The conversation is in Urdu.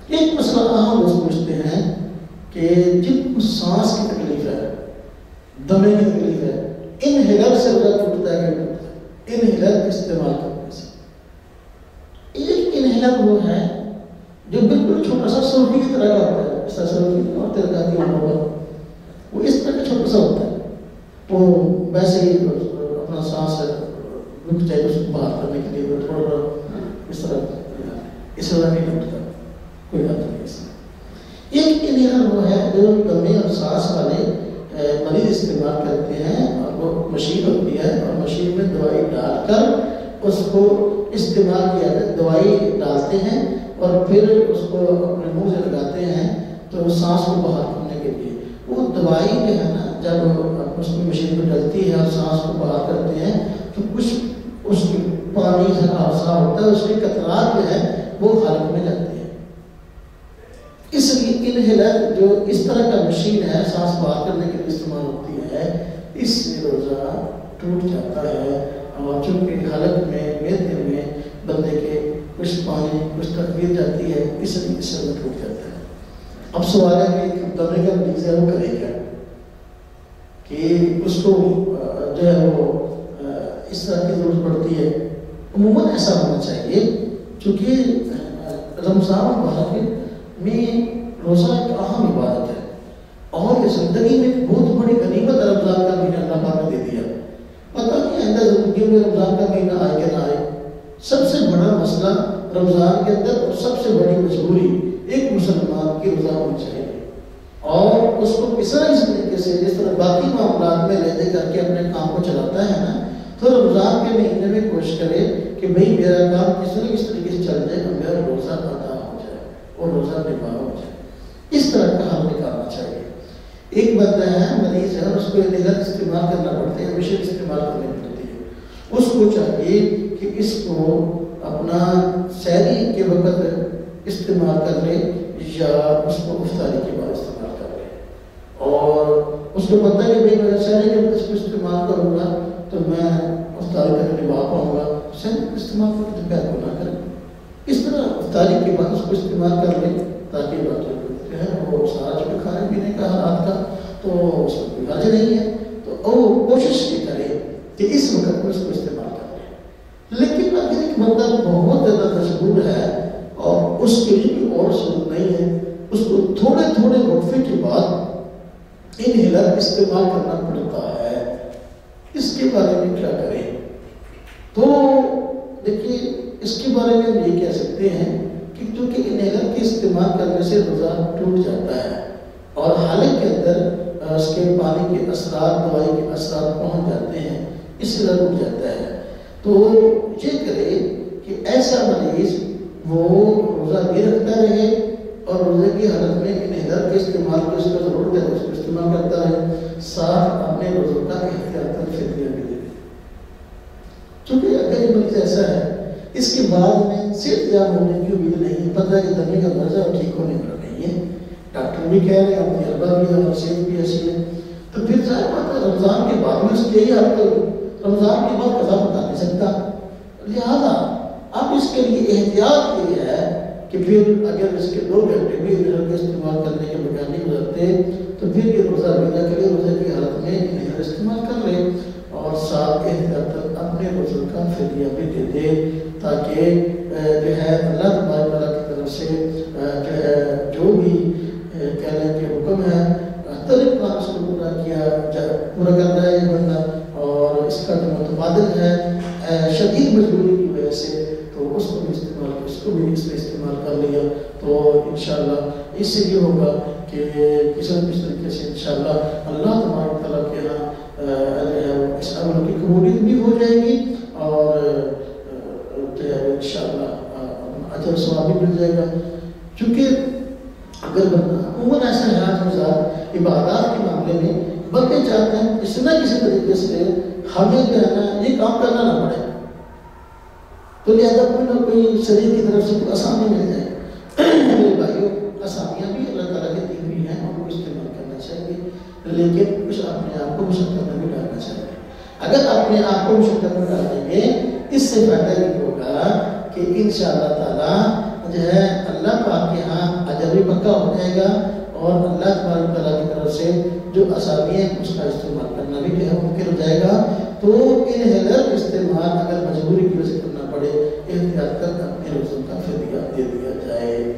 ایک مسئلہ عام لوگ پوچھتے ہیں کہ جن کو سانس کی تکلیف ہے، دمے کی تکلیف ہے، انہیلر سے روزہ ٹوٹتا ہے کہ ٹوٹتا ہے؟ انہیلر استعمال کرنے سے ایک انہیلر وہ ہے جو بالکل چھوٹا سا سرخی کی طرح کا ہوتا ہے، اس طرح سرخی اور تیرے جاتی ہے، وہ اس طرح کا چھوٹا سا ہوتا ہے، وہ ویسے ہی اپنا سانس رک جائے اس کو باہر کرنے کے لیے تھوڑا اس طرح نہیں ٹوٹتا، کوئی بات نہیں اس میں۔ ایک انہیلر وہ ہے جو دمے اور سانس والے مریض استعمال کرتے ہیں، اور وہ مشین ہوتی ہے اور مشین میں دوائی ڈال کر اس کو استعمال کیا جاتا ہے، دوائی ڈالتے ہیں اور پھر اس کو اپنے منہ سے لگاتے ہیں تو سانس کو باہر کرنے کے لیے۔ وہ دوائی جو ہے نا جب اس میں مشین میں ڈلتی ہے اور سانس کو باہر کرتے ہیں تو کچھ اس کی پانی سے حادثہ ہوتا ہے، اس کے قطرات جو ہے وہ حلق میں جاتے ہیں۔ اس لیے انہیلر جو اس طرح کا مشین ہے سانس باہر کرنے کے لیے استعمال ہوتی ہے، اس سے روزہ ٹوٹ جاتا ہے، اور چونکہ حلق میں معدے میں بندے کے کچھ پانی کچھ تک گر جاتی ہے، اس لیے اس سے ٹوٹ جاتا ہے۔ اب سوال ہے کہ دمے کا مریض ہے وہ کرے کیا، کہ اس کو جو ہے وہ اس طرح کی ضرورت پڑتی ہے۔ عموماً ایسا ہونا چاہیے، چونکہ رمضان مبارک میں روزہ ایک اہم عبادت ہے، اور یہ زندگی میں ایک بہت بڑی غنیمت رمضان کا مہینہ اللہ پاک نے دے دیا۔ پتہ نہیں آئندہ زندگی میں رمضان کا مہینہ آئے کہ نہ آئے۔ سب سے بڑا مسئلہ رمضان کے اندر اور سب سے بڑی مجبوری ایک مسلمان کی روزہ ہونی چاہیے، اور اس کو اس طریقے سے جس طرح باقی معاملات میں رہتے کر کے اپنے کام کو چلاتا ہے نا، تو رمضان کے مہینے میں کوشش کرے کہ بھئی میرا کام کس طریقے سے چل جائے اور میرا روزہ ادا ہو جائے اور روزہ نبھا ہو جائے۔ اس طرح کا حل نکالنا چاہیے۔ ایک بندہ ہے مریض ہے اور اس کو انہیلر استعمال کرنا پڑتا ہے، مشین استعمال کرنی پڑتی ہے، اس کو چاہیے کہ اس کو اپنا سحری کے وقت استعمال کر لے یا اس کو افطاری کے بعد استعمال کر لے، اور اس کو پتہ ہے کہ بھئی میں سحری کے وقت اس کو استعمال کروں گا تو میں افطاری تک نبھا پاؤں گا، سحری کو استعمال کریں دوپہر کو نہ کریں۔ اس طرح افطاری کے بعد اس کو استعمال کر لیں تاکہ بات جو ہے وہ سارا جو کھانے پینے کا حالات کا تو اس کو کوئی حرج نہیں ہے، تو وہ کوشش یہ کرے کہ اس وقت میں اس کو استعمال کر لیں۔ لیکن اگر ایک بندہ بہت زیادہ مشغول ہے اور اس کے لیے بھی اور ضرورت نہیں ہے، اس کو تھوڑے تھوڑے وقفے کے بعد انہیلر استعمال کرنا پڑتا ہے، اس کے بارے میں کیا کریں؟ تو دیکھیے اس کے بارے میں ہم یہ کہہ سکتے ہیں کہ چونکہ انہیلر کے استعمال کرنے سے روزہ ٹوٹ جاتا ہے اور حلق کے اندر اس کے پانی کے اثرات، دوائی کے اثرات پہنچ جاتے ہیں، اس سے ٹوٹ جاتا ہے، تو یہ کرے کہ ایسا مریض وہ روزہ بھی رکھتا رہے اور روزے کی حالت میں انہیلر کے استعمال کو اس کا ضرورت ہے اس کو استعمال کرتا رہے، ساتھ اپنے روزوں کا احتیاطاً فدیہ بھی دے۔ چونکہ اگر یہ مریض ایسا ہے اس کے بعد میں صحت یاب ہونے کی امید نہیں ہے، پتہ ہے کہ دمے کا مرض ہے اور ٹھیک ہونے والا نہیں ہے، ڈاکٹر بھی کہہ رہے ہیں اور تجربہ بھی ہے اور صحت بھی ایسی ہے، تو پھر ظاہر بات ہے رمضان کے بعد میں اس کے یہی حالت ہوگی، رمضان کے بعد قضا بتا نہیں سکتا، لہذا اب اس کے لیے احتیاط یہ ہے کہ پھر اگر اس کے 2 گھنٹے بھی انہیلر کا استعمال کرنے کے بغیر نہیں گزرتے تو پھر یہ روزہ بنا کے لیے روزے کی حالت میں انہیلر استعمال کر لے اور ساتھ احتیاط اپنے روزوں کا فدیہ بھی دے دے، تاکہ جو ہے اللہ تبارک تعالیٰ کی طرف سے جو ہے جو بھی کہنے کے حکم ہے طریقہ اس کو پورا کرنا ہے یہ بندہ، اور اس کا جو متبادل ہے شدید مجبوری کی وجہ سے تو اس کو بھی اس میں استعمال کر لیا، تو انشاءاللہ اس سے یہ ہوگا کہ کسی نہ کسی طریقے سے انشاءاللہ اللہ تبارک تعالیٰ کے یہاں اس عمل کی قبولیت بھی ہو جائے گی اور جو ہے انشاءاللہ اجر و ثواب بھی مل جائے گا۔ چونکہ اگر بندہ عموماً ایسا حیات مزاج عبادات کے معاملے میں بندے چاہتے ہیں کسی نہ کسی طریقے سے ہمیں جو ہے نا یہ کام کرنا نہ پڑے، تو لہذا کوئی نہ کوئی شریعت کی طرف سے کوئی آسانی مل جائے۔ میرے بھائیوں آسانیاں بھی اللہ تعالیٰ کی دی ہوئی ہیں، ان کو استعمال کرنا چاہیے، لیکن کچھ اپنے آپ کو مشقت میں ڈالنا چاہیے۔ اگر اپنے آپ کو مشقت میں ڈال دیں گے اس سے فائدہ یہ ہوگا کہ انشاءاللہ تعالیٰ جو ہے اللہ پاک کے ہاں اجر بھی پکا ہو جائے گا، اور اللہ تبارک تعالیٰ کی طرف سے جو اسامی ہے اس کا استعمال کرنا بھی جو ہے ممکن ہو جائے گا۔ تو انہیلر استعمال اگر مجبوری کی وجہ سے کرنا پڑے، احتیاط کر اپنے روزوں کا فدیہ دے دیا جائے۔